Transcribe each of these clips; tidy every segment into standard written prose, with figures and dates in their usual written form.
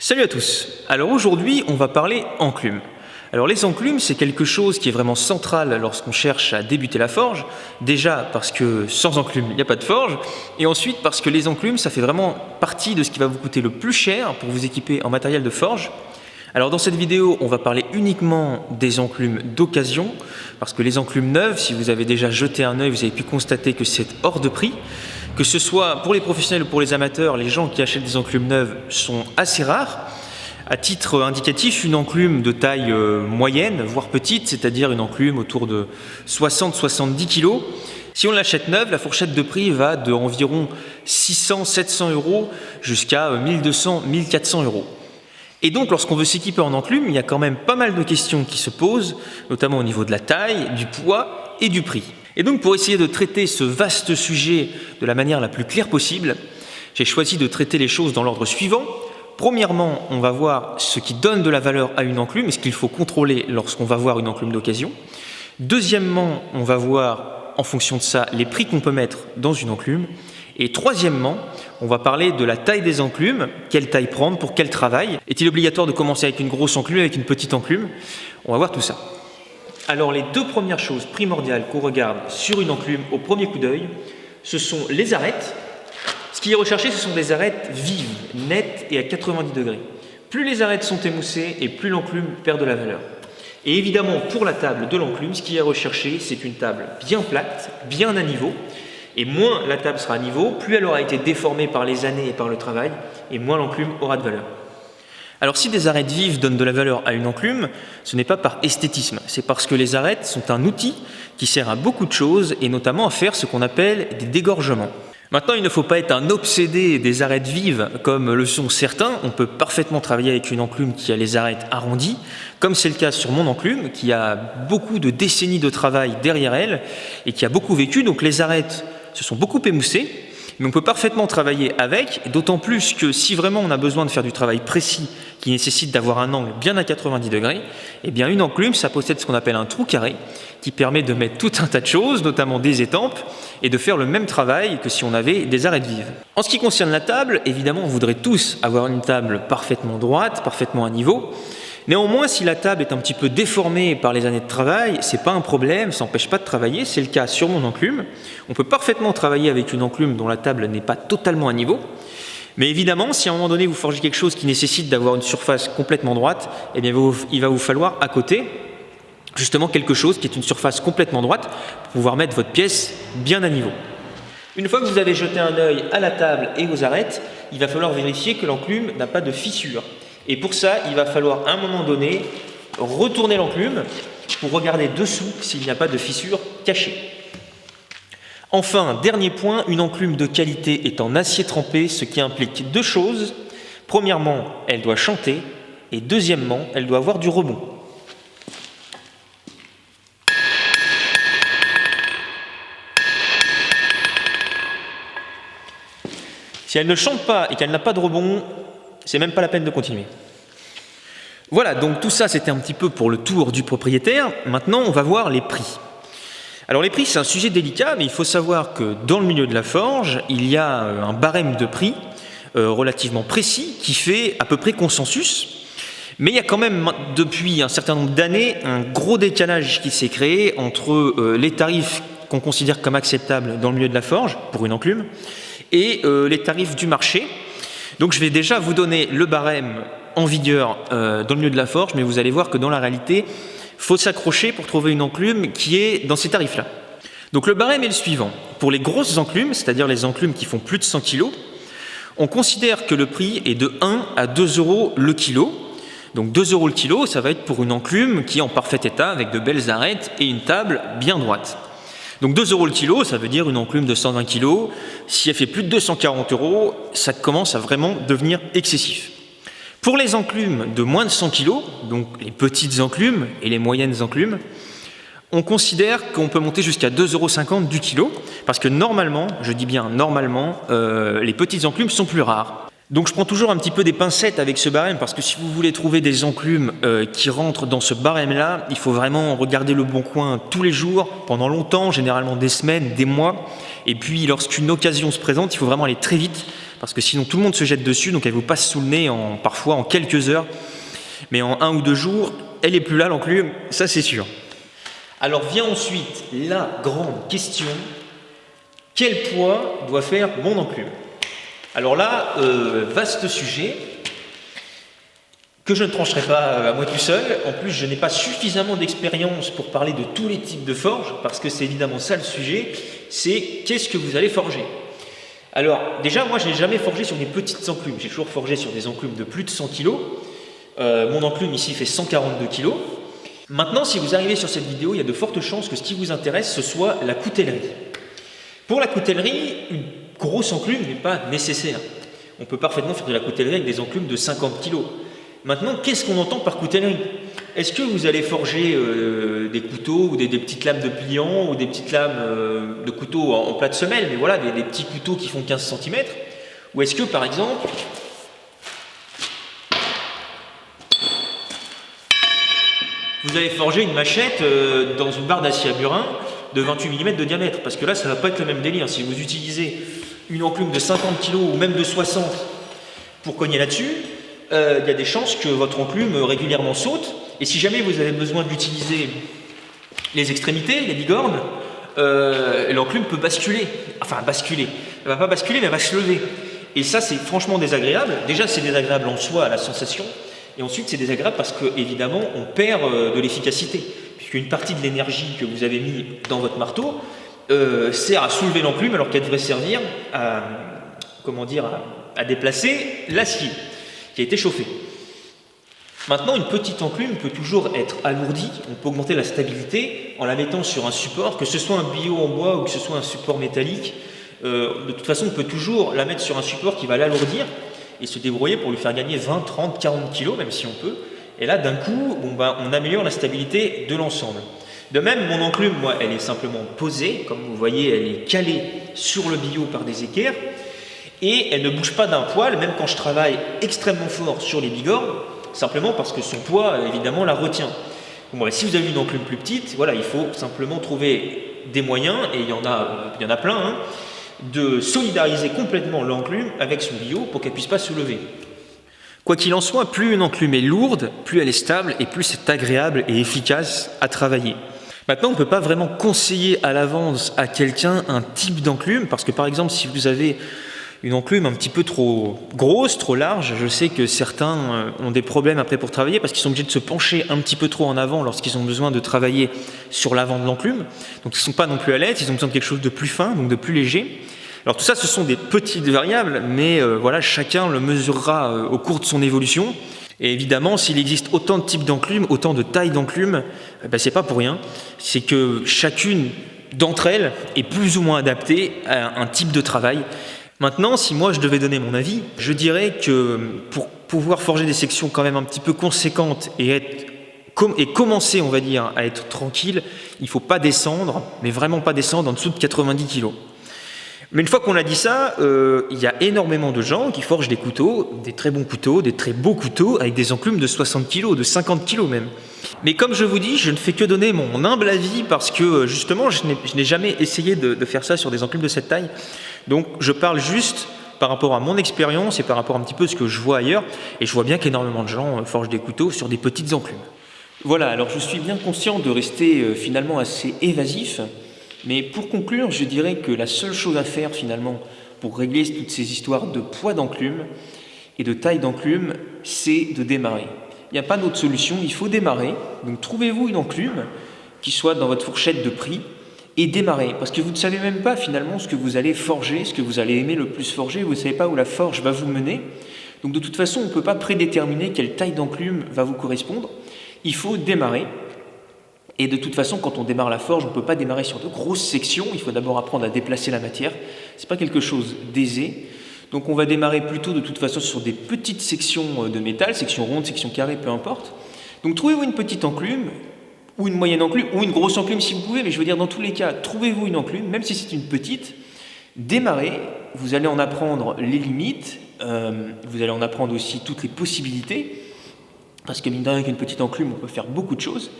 Salut à tous. Alors aujourd'hui, on va parler enclume. Alors les enclumes, c'est quelque chose qui est vraiment central lorsqu'on cherche à débuter la forge. Déjà parce que sans enclume, il n'y a pas de forge. Et ensuite parce que les enclumes, ça fait vraiment partie de ce qui va vous coûter le plus cher pour vous équiper en matériel de forge. Alors dans cette vidéo, on va parler uniquement des enclumes d'occasion, parce que les enclumes neuves, si vous avez déjà jeté un œil, vous avez pu constater que c'est hors de prix. Que ce soit pour les professionnels ou pour les amateurs, les gens qui achètent des enclumes neuves sont assez rares. À titre indicatif, une enclume de taille moyenne, voire petite, c'est-à-dire une enclume autour de 60-70 kg, si on l'achète neuve, la fourchette de prix va de environ 600-700 € jusqu'à 1200-1400 €. Et donc, lorsqu'on veut s'équiper en enclume, il y a quand même pas mal de questions qui se posent, notamment au niveau de la taille, du poids et du prix. Et donc, pour essayer de traiter ce vaste sujet de la manière la plus claire possible, j'ai choisi de traiter les choses dans l'ordre suivant. Premièrement, on va voir ce qui donne de la valeur à une enclume et ce qu'il faut contrôler lorsqu'on va voir une enclume d'occasion. Deuxièmement, on va voir, en fonction de ça, les prix qu'on peut mettre dans une enclume. Et troisièmement, on va parler de la taille des enclumes, quelle taille prendre, pour quel travail. Est-il obligatoire de commencer avec une grosse enclume, avec une petite enclume? On va voir tout ça. Alors les deux premières choses primordiales qu'on regarde sur une enclume au premier coup d'œil, ce sont les arêtes. Ce qui est recherché, ce sont des arêtes vives, nettes et à 90 degrés. Plus les arêtes sont émoussées et plus l'enclume perd de la valeur. Et évidemment, pour la table de l'enclume, ce qui est recherché, c'est une table bien plate, bien à niveau. Et moins la table sera à niveau, plus elle aura été déformée par les années et par le travail, et moins l'enclume aura de valeur. Alors si des arêtes vives donnent de la valeur à une enclume, ce n'est pas par esthétisme, c'est parce que les arêtes sont un outil qui sert à beaucoup de choses, et notamment à faire ce qu'on appelle des dégorgements. Maintenant, il ne faut pas être un obsédé des arêtes vives comme le sont certains. On peut parfaitement travailler avec une enclume qui a les arêtes arrondies, comme c'est le cas sur mon enclume, qui a beaucoup de décennies de travail derrière elle, et qui a beaucoup vécu, donc les arêtes se sont beaucoup émoussées, mais on peut parfaitement travailler avec, d'autant plus que si vraiment on a besoin de faire du travail précis qui nécessite d'avoir un angle bien à 90 degrés, eh bien une enclume, ça possède ce qu'on appelle un trou carré, qui permet de mettre tout un tas de choses, notamment des étampes, et de faire le même travail que si on avait des arêtes vives. En ce qui concerne la table, évidemment, on voudrait tous avoir une table parfaitement droite, parfaitement à niveau. Néanmoins, si la table est un petit peu déformée par les années de travail, c'est pas un problème, ça n'empêche pas de travailler, c'est le cas sur mon enclume. On peut parfaitement travailler avec une enclume dont la table n'est pas totalement à niveau. Mais évidemment, si à un moment donné vous forgez quelque chose qui nécessite d'avoir une surface complètement droite, eh bien il va vous falloir à côté justement quelque chose qui est une surface complètement droite pour pouvoir mettre votre pièce bien à niveau. Une fois que vous avez jeté un œil à la table et aux arêtes, il va falloir vérifier que l'enclume n'a pas de fissure. Et pour ça, il va falloir à un moment donné retourner l'enclume pour regarder dessous s'il n'y a pas de fissure cachée. Enfin, dernier point, une enclume de qualité est en acier trempé, ce qui implique deux choses. Premièrement, elle doit chanter, et deuxièmement, elle doit avoir du rebond. Si elle ne chante pas et qu'elle n'a pas de rebond, c'est même pas la peine de continuer. Voilà, donc tout ça c'était un petit peu pour le tour du propriétaire. Maintenant, on va voir les prix. Alors les prix, c'est un sujet délicat, mais il faut savoir que dans le milieu de la forge, il y a un barème de prix relativement précis qui fait à peu près consensus. Mais il y a quand même, depuis un certain nombre d'années, un gros décalage qui s'est créé entre les tarifs qu'on considère comme acceptables dans le milieu de la forge, pour une enclume, et les tarifs du marché. Donc je vais déjà vous donner le barème en vigueur dans le milieu de la forge, mais vous allez voir que dans la réalité, il faut s'accrocher pour trouver une enclume qui est dans ces tarifs-là. Donc le barème est le suivant. Pour les grosses enclumes, c'est-à-dire les enclumes qui font plus de 100 kg, on considère que le prix est de 1 à 2 € le kilo. Donc 2 € le kilo, ça va être pour une enclume qui est en parfait état, avec de belles arêtes et une table bien droite. Donc 2 € le kilo, ça veut dire une enclume de 120 kg. Si elle fait plus de 240 €, ça commence à vraiment devenir excessif. Pour les enclumes de moins de 100 kg, donc les petites enclumes et les moyennes enclumes, on considère qu'on peut monter jusqu'à 2,50 € du kilo, parce que normalement, je dis bien normalement, les petites enclumes sont plus rares. Donc je prends toujours un petit peu des pincettes avec ce barème, parce que si vous voulez trouver des enclumes qui rentrent dans ce barème-là, il faut vraiment regarder le bon coin tous les jours, pendant longtemps, généralement des semaines, des mois. Et puis lorsqu'une occasion se présente, il faut vraiment aller très vite, parce que sinon tout le monde se jette dessus, donc elle vous passe sous le nez parfois en quelques heures, mais en 1 ou 2 jours, elle n'est plus là l'enclume, ça c'est sûr. Alors vient ensuite la grande question, quel poids doit faire mon enclume? Alors là, vaste sujet, que je ne trancherai pas à moi tout seul. En plus, je n'ai pas suffisamment d'expérience pour parler de tous les types de forges, parce que c'est évidemment ça le sujet, c'est qu'est-ce que vous allez forger. Alors déjà, moi je n'ai jamais forgé sur des petites enclumes, j'ai toujours forgé sur des enclumes de plus de 100 kg. Mon enclume ici fait 142 kg. Maintenant, si vous arrivez sur cette vidéo, il y a de fortes chances que ce qui vous intéresse, ce soit la coutellerie. Pour la coutellerie, une grosse enclume n'est pas nécessaire. On peut parfaitement faire de la coutellerie avec des enclumes de 50 kg. Maintenant, qu'est-ce qu'on entend par coutellerie? Est-ce que vous allez forger des couteaux ou des petites lames de pliant ou des petites lames de couteaux en plat de semelle, mais voilà, des petits couteaux qui font 15 cm? Ou est-ce que, par exemple, vous allez forger une machette dans une barre d'acier à burin de 28 mm de diamètre? Parce que là, ça ne va pas être le même délire. Si vous utilisez une enclume de 50 kg ou même de 60 pour cogner là-dessus, il y a des chances que votre enclume régulièrement saute. Et si jamais vous avez besoin d'utiliser les extrémités, les bigornes, l'enclume peut basculer. Enfin, basculer. Elle ne va pas basculer, mais elle va se lever. Et ça, c'est franchement désagréable. Déjà, c'est désagréable en soi à la sensation. Et ensuite, c'est désagréable parce qu'évidemment, on perd de l'efficacité. Puisqu'une partie de l'énergie que vous avez mis dans votre marteau sert à soulever l'enclume alors qu'elle devrait servir à déplacer l'acier qui a été chauffé. Maintenant, une petite enclume peut toujours être alourdie. On peut augmenter la stabilité en la mettant sur un support, que ce soit un billot en bois ou que ce soit un support métallique. De toute façon, on peut toujours la mettre sur un support qui va l'alourdir et se débrouiller pour lui faire gagner 20, 30, 40 kg, même si on peut. Et là, d'un coup, on améliore la stabilité de l'ensemble. De même, mon enclume, moi, elle est simplement posée. Comme vous voyez, elle est calée sur le billot par des équerres. Et elle ne bouge pas d'un poil, même quand je travaille extrêmement fort sur les bigornes, simplement parce que son poids, évidemment, la retient. Bon, si vous avez une enclume plus petite, voilà, il faut simplement trouver des moyens, et il y en a plein, de solidariser complètement l'enclume avec son billot pour qu'elle ne puisse pas se lever. Quoi qu'il en soit, plus une enclume est lourde, plus elle est stable et plus c'est agréable et efficace à travailler. Maintenant, on ne peut pas vraiment conseiller à l'avance à quelqu'un un type d'enclume, parce que par exemple, si vous avez une enclume un petit peu trop grosse, trop large, je sais que certains ont des problèmes après pour travailler parce qu'ils sont obligés de se pencher un petit peu trop en avant lorsqu'ils ont besoin de travailler sur l'avant de l'enclume. Donc ils ne sont pas non plus à l'aise, ils ont besoin de quelque chose de plus fin, donc de plus léger. Alors tout ça, ce sont des petites variables, mais voilà, chacun le mesurera au cours de son évolution. Et évidemment, s'il existe autant de types d'enclumes, autant de tailles d'enclumes, c'est pas pour rien. C'est que chacune d'entre elles est plus ou moins adaptée à un type de travail. Maintenant, si moi je devais donner mon avis, je dirais que pour pouvoir forger des sections quand même un petit peu conséquentes et commencer, on va dire, à être tranquille, il ne faut pas descendre, mais vraiment pas descendre en dessous de 90 kg. Mais une fois qu'on a dit ça, il y a énormément de gens qui forgent des couteaux, des très bons couteaux, des très beaux couteaux, avec des enclumes de 60 kg, de 50 kg même. Mais comme je vous dis, je ne fais que donner mon humble avis parce que justement, je n'ai jamais essayé de faire ça sur des enclumes de cette taille. Donc je parle juste par rapport à mon expérience et par rapport un petit peu à ce que je vois ailleurs. Et je vois bien qu'énormément de gens forgent des couteaux sur des petites enclumes. Voilà, alors je suis bien conscient de rester finalement assez évasif. Mais pour conclure, je dirais que la seule chose à faire finalement pour régler toutes ces histoires de poids d'enclume et de taille d'enclume, c'est de démarrer. Il n'y a pas d'autre solution, il faut démarrer. Donc trouvez-vous une enclume qui soit dans votre fourchette de prix et démarrez. Parce que vous ne savez même pas finalement ce que vous allez forger, ce que vous allez aimer le plus forger, vous ne savez pas où la forge va vous mener. Donc de toute façon, on ne peut pas prédéterminer quelle taille d'enclume va vous correspondre. Il faut démarrer. Et de toute façon, quand on démarre la forge, on ne peut pas démarrer sur de grosses sections. Il faut d'abord apprendre à déplacer la matière. Ce n'est pas quelque chose d'aisé. Donc on va démarrer plutôt de toute façon sur des petites sections de métal, sections rondes, sections carrées, peu importe. Donc trouvez-vous une petite enclume, ou une moyenne enclume, ou une grosse enclume si vous pouvez, mais je veux dire dans tous les cas, trouvez-vous une enclume, même si c'est une petite, démarrez, vous allez en apprendre les limites, vous allez en apprendre aussi toutes les possibilités, parce que mine de rien, avec une petite enclume, on peut faire beaucoup de choses.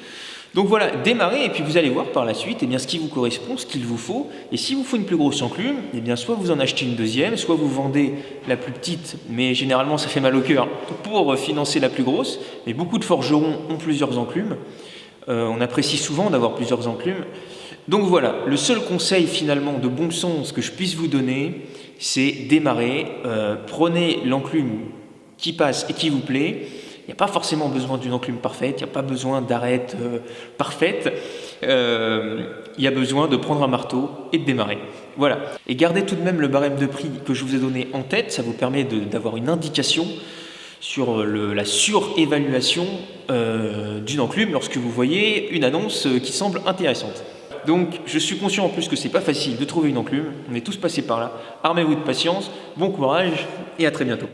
Donc voilà, démarrez et puis vous allez voir par la suite ce qui vous correspond, ce qu'il vous faut. Et si vous faut une plus grosse enclume, soit vous en achetez une deuxième, soit vous vendez la plus petite, mais généralement ça fait mal au cœur, pour financer la plus grosse. Mais beaucoup de forgerons ont plusieurs enclumes. On apprécie souvent d'avoir plusieurs enclumes. Donc voilà, le seul conseil finalement de bon sens que je puisse vous donner, c'est démarrer, prenez l'enclume qui passe et qui vous plaît. Il n'y a pas forcément besoin d'une enclume parfaite, il n'y a pas besoin d'arête parfaite, il y a besoin de prendre un marteau et de démarrer. Voilà. Et gardez tout de même le barème de prix que je vous ai donné en tête, ça vous permet d'avoir une indication sur la surévaluation d'une enclume lorsque vous voyez une annonce qui semble intéressante. Donc je suis conscient en plus que c'est pas facile de trouver une enclume, on est tous passés par là. Armez-vous de patience, bon courage et à très bientôt.